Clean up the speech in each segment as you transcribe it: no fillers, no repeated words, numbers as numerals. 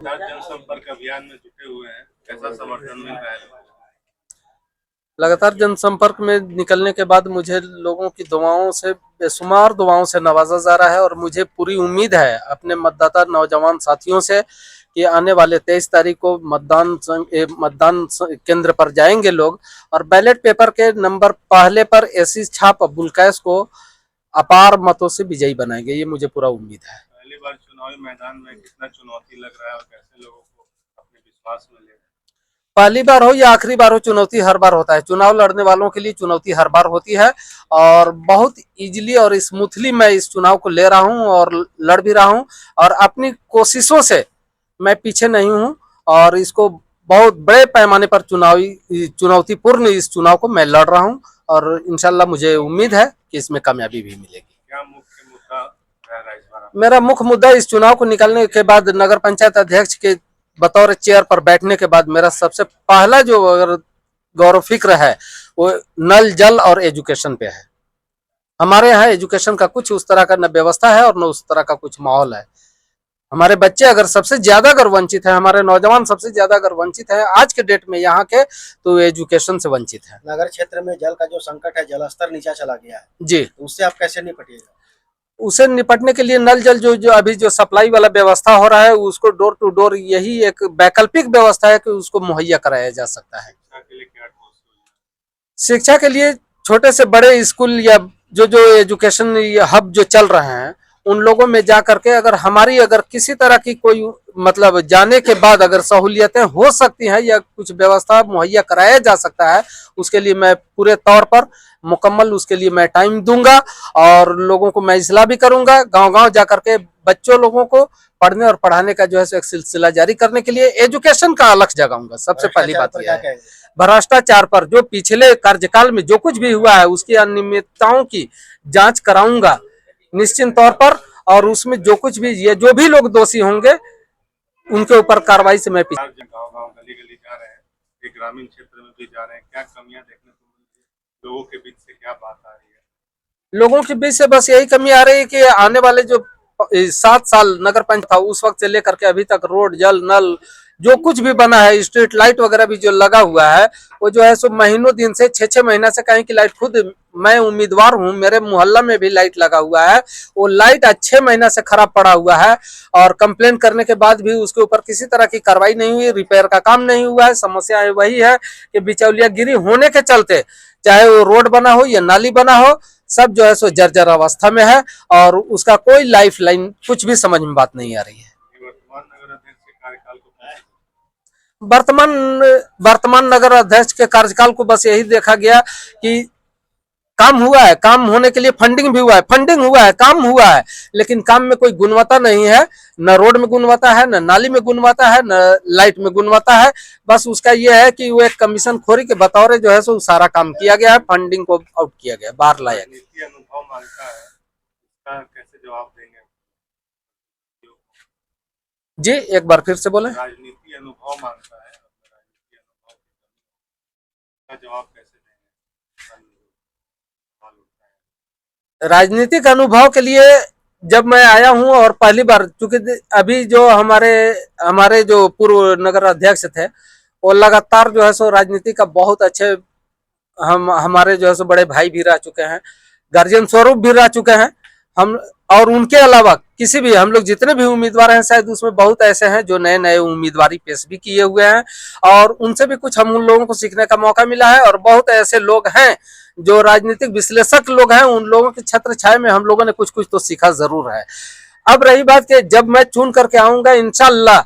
जनसंपर्क अभियान में जुटे हुए हैं, कैसा समर्थन मिल रहा है लोगों को? लगातार जनसंपर्क में निकलने के बाद मुझे लोगों की दुआओं से, बेशुमार दुआओं से नवाजा जा रहा है और मुझे पूरी उम्मीद है अपने मतदाता नौजवान साथियों से कि आने वाले 23 तारीख को मतदान केंद्र पर जाएंगे लोग और बैलेट पेपर के नंबर पहले पर ऐसी छाप अब्दुल कैस को अपार मतों से विजयी बनाएंगे। ये मुझे पूरा उम्मीद है। पहली बार चुनावी मैदान में कितना चुनौती लग रहा है और कैसे लोगों को अपने विश्वास में ले रहे हैं? पहली बार हो या आखिरी बार हो, चुनौती हर बार होता है। चुनाव लड़ने वालों के लिए चुनौती हर बार होती है और बहुत इजीली और स्मूथली मैं इस चुनाव को ले रहा हूं और लड़ भी रहा हूं और अपनी कोशिशों से मैं पीछे नहीं हूं और इसको बहुत बड़े पैमाने पर चुनौतीपूर्ण इस चुनाव को मैं लड़ रहा हूं और इंशाल्लाह मुझे उम्मीद है कि इसमें कामयाबी भी मिलेगी। क्या मुख्य मुद्दा रह रहा है इस बार? मेरा मुख्य मुद्दा इस चुनाव को निकालने के बाद नगर पंचायत अध्यक्ष के बतौर चेयर पर बैठने के बाद मेरा सबसे पहला जो अगर गौरव फिक्र है वो नल जल और एजुकेशन पे है। हमारे यहाँ एजुकेशन का कुछ उस तरह का न व्यवस्था है और न उस तरह का कुछ माहौल है। हमारे बच्चे अगर सबसे ज्यादा अगर वंचित है, हमारे नौजवान सबसे ज्यादा अगर वंचित है आज के डेट में यहाँ के, तो एजुकेशन से वंचित है। नगर क्षेत्र में जल का जो संकट है, जल स्तर नीचा चला गया है जी, तो उससे आप कैसे निपटिएगा? उसे निपटने के लिए नल जल जो अभी जो सप्लाई वाला व्यवस्था हो रहा है उसको डोर टू डोर, यही एक वैकल्पिक व्यवस्था है कि उसको मुहैया कराया जा सकता है। शिक्षा के लिए क्या ठोस योजना? शिक्षा के लिए छोटे से बड़े स्कूल या जो एजुकेशन हब जो चल रहे हैं उन लोगों में जा करके अगर किसी तरह की कोई मतलब जाने के बाद अगर सहूलियतें हो सकती हैं या कुछ व्यवस्था मुहैया कराया जा सकता है, उसके लिए मैं पूरे तौर पर मुकम्मल उसके लिए मैं टाइम दूंगा और लोगों को मैं इस्लाह भी करूंगा। गांव-गांव जा करके बच्चों लोगों को पढ़ने और पढ़ाने का जो है एक सिलसिला जारी करने के लिए एजुकेशन का अलख जगाऊंगा। सबसे पहली बात यह है भ्रष्टाचार पर जो पिछले कार्यकाल में जो कुछ भी हुआ है उसकी अनियमितताओं की जांच कराऊंगा निश्चित तौर पर और उसमें जो कुछ भी ये जो भी लोग दोषी होंगे उनके ऊपर कार्रवाई से मैं गाँव गाँव गली गली जा रहे हैं, एक ग्रामीण क्षेत्र में भी जा रहे हैं, क्या कमियां देखने को मिल रही है? लोगों के बीच से क्या बात आ रही है? लोगों के बीच से बस यही कमी आ रही है कि आने वाले जो 7 साल नगर पंचायत था उस वक्त से लेकर के अभी तक रोड जल नल जो कुछ भी बना है, स्ट्रीट लाइट वगैरह भी जो लगा हुआ है वो जो है सो महीनों दिन से 6-6 महीना से कहीं की लाइट, खुद मैं उम्मीदवार हूं, मेरे मोहल्ला में भी लाइट लगा हुआ है, वो लाइट 6 महीना से खराब पड़ा हुआ है और कंप्लेन करने के बाद भी उसके ऊपर किसी तरह की कार्रवाई नहीं हुई, रिपेयर का काम नहीं हुआ है। समस्या वही है कि बिचौलिया गिरी होने के चलते चाहे वो रोड बना हो या नाली बना हो सब जो है सो जर्जर अवस्था में है और उसका कोई लाइफ लाइन कुछ भी समझ में बात नहीं आ रही है। वर्तमान नगर अध्यक्ष के कार्यकाल को वर्तमान वर्तमान नगर अध्यक्ष के कार्यकाल को बस यही देखा गया कि काम हुआ है, काम होने के लिए फंडिंग भी हुआ है, फंडिंग हुआ है, काम हुआ है, लेकिन काम में कोई गुणवत्ता नहीं है। न रोड में गुणवत्ता है, न नाली में गुणवत्ता है, न लाइट में गुणवत्ता है। बस उसका यह है कि वो एक कमीशन खोरी के बतौर जो है सो सारा काम किया गया है, फंडिंग को आउट किया गया, बाहर लाया गया। राजनीति अनुभव मांगता है, इसका कैसे जवाब देंगे? जी एक बार फिर से बोले। राजनीति अनुभव मांगता है, राजनीति अनुभव का जवाब कैसे देंगे? राजनीतिक अनुभव के लिए जब मैं आया हूं और पहली बार, चूंकि अभी जो हमारे हमारे जो पूर्व नगर अध्यक्ष थे वो लगातार जो है सो राजनीति का बहुत अच्छे हमारे जो है सो बड़े भाई भी रह चुके हैं, गार्जियन स्वरूप भी रह चुके हैं हम। और उनके अलावा किसी भी हम लोग जितने भी उम्मीदवार हैं शायद उसमें बहुत ऐसे हैं जो नए नए उम्मीदवारी पेश भी किए हुए हैं और उनसे भी कुछ हम उन लोगों को सीखने का मौका मिला है और बहुत ऐसे लोग हैं जो राजनीतिक विश्लेषक लोग हैं, उन लोगों के छत्र छाया में हम लोगों ने कुछ कुछ तो सीखा जरूर है। अब रही बात कि जब मैं चुन करके आऊंगा इंशाल्लाह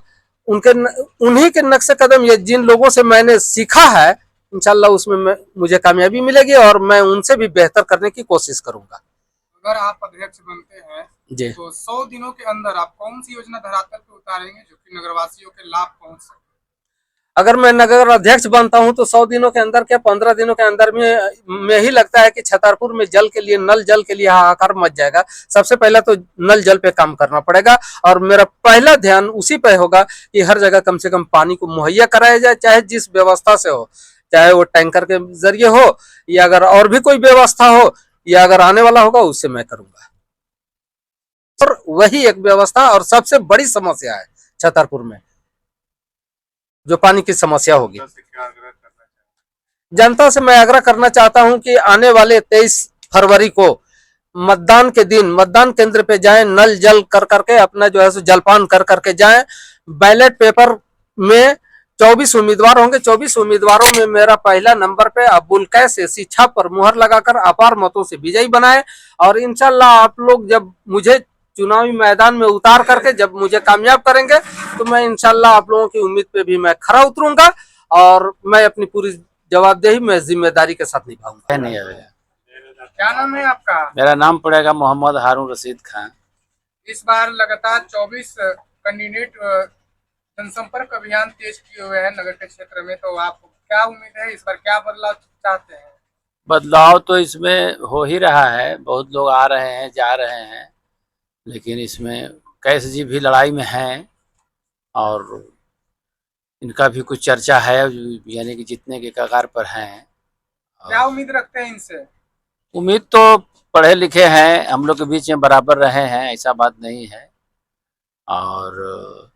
उनके उन्हीं के नक्शे कदम ये जिन लोगों से मैंने सीखा है इंशाल्लाह उसमें मुझे कामयाबी मिलेगी और मैं उनसे भी बेहतर करने की कोशिश करूंगा। अगर आप अध्यक्ष बनते हैं जी, तो 100 दिनों के अंदर आप कौन सी योजना धरातल पे उतारेंगे जो कि नगरवासियों के लाभ पहुंच सके? अगर मैं नगर अध्यक्ष बनता हूं तो 100 दिनों के अंदर क्या 15 दिनों के अंदर में ही लगता है कि छतरपुर में जल के लिए, नल जल के लिए हाहाकार मच जाएगा। सबसे पहला तो नल जल पे काम करना पड़ेगा और मेरा पहला ध्यान उसी पे होगा कि हर जगह कम से कम पानी को मुहैया कराया जाए, चाहे जिस व्यवस्था से हो, चाहे वो टैंकर के जरिए हो या अगर और भी कोई व्यवस्था हो या अगर आने वाला होगा उससे मैं करूंगा। और वही एक व्यवस्था और सबसे बड़ी समस्या है छतरपुर में जो पानी की समस्या होगी। जनता से क्या आग्रह करना चाहिए? जनता से मैं आग्रह करना चाहता हूं कि आने वाले 23 फरवरी को मतदान के दिन मतदान केंद्र पे जाएं, नल जल कर करके अपना जो है सो जलपान कर करके जाएं। बैलेट पेपर में 24 उम्मीदवार होंगे, 24 उम्मीदवारों में मेरा पहला नंबर पे अब्दुल कैस शिक्षा पर मुहर लगाकर अपार मतों से विजयी बनाए। और इंशाल्लाह आप लोग जब मुझे चुनावी मैदान में उतार करके जब मुझे कामयाब करेंगे तो मैं इंशाल्लाह आप लोगों की उम्मीद पे भी मैं खरा उतरूंगा और मैं अपनी पूरी जवाबदेही में जिम्मेदारी के साथ निभाऊंगा। नहीं आएगा। क्या नाम है आपका? मेरा नाम पड़ेगा मोहम्मद हारून रशीद खान। इस बार लगातार 24 कैंडिडेट जनसंपर्क अभियान तेज किए हुए हैं नगर के क्षेत्र में, तो आपको क्या उम्मीद है, इस बार क्या बदलाव चाहते हैं? बदलाव तो इसमें हो ही रहा है, बहुत लोग आ रहे हैं जा रहे हैं, लेकिन इसमें कैस जी भी लड़ाई में हैं और इनका भी कुछ चर्चा है, यानी कि जीतने के कगार पर हैं। क्या उम्मीद रखते हैं इनसे? उम्मीद तो पढ़े लिखे हैं, हम लोग के बीच में बराबर रहे हैं, ऐसा बात नहीं है, और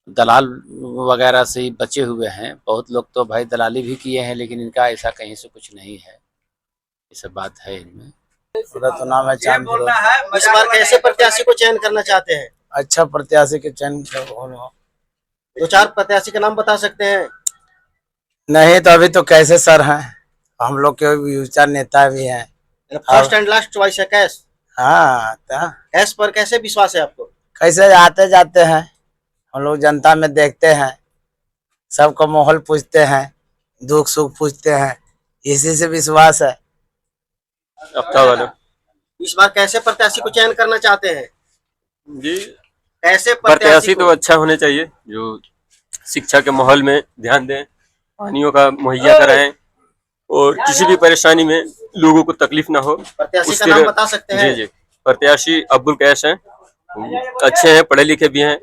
दलाल वगैरह से ही बचे हुए हैं। बहुत लोग तो भाई दलाली भी किए हैं, लेकिन इनका ऐसा कहीं से कुछ नहीं है, ये सब बात है इनमें। तो नाम है चांद फिरोज। इस बार कैसे प्रत्याशी को चयन करना चाहते हैं? अच्छा प्रत्याशी के चयन हो। 2-4 प्रत्याशी का नाम बता सकते हैं? नहीं तो अभी तो कैसे सर हैं, हम लोग के विचार नेता भी हैं। फर्स्ट एंड लास्ट चॉइस है कैस। हाँ तो कैस पर कैसे विश्वास है आपको? कैसे आते जाते हैं, हम लोग जनता में देखते हैं, सबको माहौल पूछते हैं, दुख सुख पूछते हैं, इसी से विश्वास है। इस बार कैसे प्रत्याशी को चयन करना चाहते हैं? जी, कैसे प्रत्याशी तो अच्छा होने चाहिए जो शिक्षा के माहौल में ध्यान दें, पानियों का मुहैया कराएं और किसी भी परेशानी में लोगों को तकलीफ ना हो। प्रत्याशी का नाम बता सकते हैं? जी, प्रत्याशी अब्दुल कैस हैं, अच्छे हैं, पढ़े लिखे भी हैं,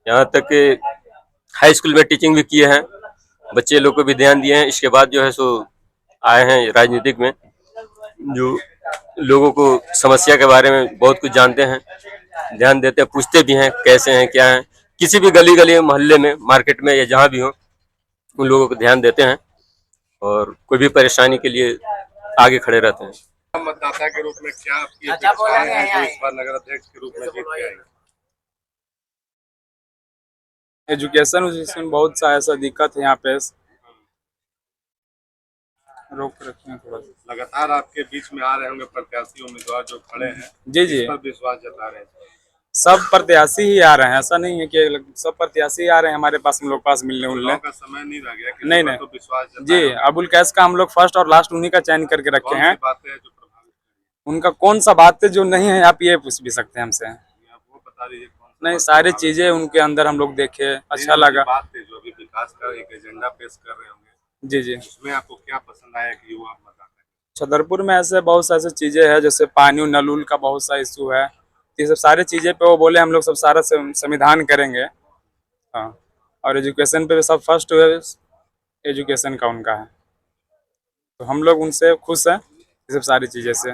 यहाँ तक कि हाई स्कूल में टीचिंग भी किए हैं, बच्चे लोग को भी ध्यान दिए हैं। इसके बाद जो है सो आए हैं राजनीतिक में, जो लोगों को समस्या के बारे में बहुत कुछ जानते हैं, ध्यान देते हैं, पूछते भी हैं कैसे हैं क्या हैं, किसी भी गली गली मोहल्ले में मार्केट में या जहाँ भी हो उन लोगों को ध्यान देते हैं और कोई भी परेशानी के लिए आगे खड़े रहते हैं। मतदाता के रूप में क्या आपकी अपेक्षाएं हैं जो इस बार नगर अध्यक्ष के रूप में जीत के आएंगे? एजुकेशन में बहुत सा ऐसा दिक्कत है यहाँ पे, रोक रखे हैं थोड़ा सा। लगातार आपके बीच में आ रहे होंगे प्रत्याशी उम्मीदवार जो खड़े हैं, जी जी, इस पर विश्वास जता रहे हैं? सब प्रत्याशी ही आ रहे हैं, ऐसा नहीं है कि सब प्रत्याशी ही आ रहे हैं हमारे पास, हम लोग पास मिलने उलने का समय नहीं रह गया कि नहीं तो विश्वास जी। अबुल कैस का हम लोग फर्स्ट और लास्ट उन्हीं का चयन करके रखे हैं। बातें हैं जो प्रभावित, उनका कौन सा बात है जो नहीं है आप ये पूछ भी सकते हैं हमसे। आप वो बता दीजिए कौन सा नहीं, बात सारी प्रभावित चीजें उनके अंदर हम लोग देखे, अच्छा नहीं, लगा। बात है जो अभी विकास का एक एजेंडा पेश कर रहे होंगे, जी जी, उसमें आपको क्या पसंद आया कि वो आप बताते हैं? छतरपुर में ऐसे बहुत सारी चीजें हैं, जैसे पानी नलूल का बहुत सा इशू है, ये सब सारी चीजें पे वो बोले हम लोग सब सारा संविधान करेंगे। हाँ, और एजुकेशन पे सब फर्स्ट एजुकेशन का उनका है, तो हम लोग उनसे खुश हैं ये सब सारी चीजें से।